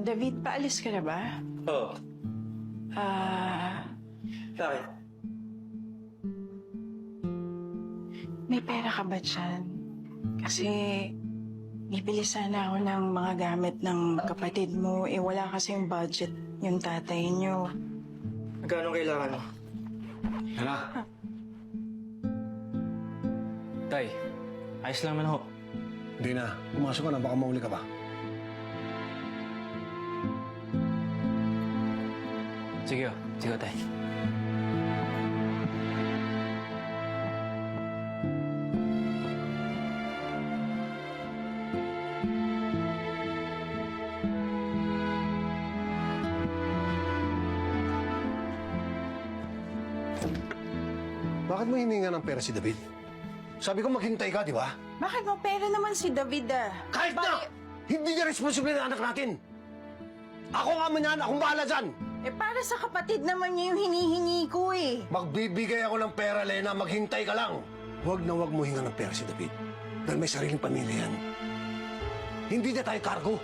David, paalis ka na ba? Oo. Ah, Bakit? may pera ka ba dyan? Kasi bibili sana ako ng mga gamit ng kapatid mo. Eh, wala kasi yung budget yung tatay niyo. Magkano kailangan mo? Hala. Tay, ayos lang man ho. Hindi na. Pumasok ka na. Baka mauli ka pa. Sige ho. Sige ho, tay. Bakit mo hininga ng pera si David? Sabi ko maghintay ka, di ba? Bakit mo pera naman si David Kahit na! Hindi niya responsible ng anak natin! Ako nga man yan! Akong bahala dyan! Eh, para sa kapatid naman niya yung hinihingi ko eh. Magbibigay ako ng pera, Lena. Maghintay ka lang! Huwag na huwag mo hinga ng pera si David. Dahil may sariling pamilya yan. Hindi na tayo cargo.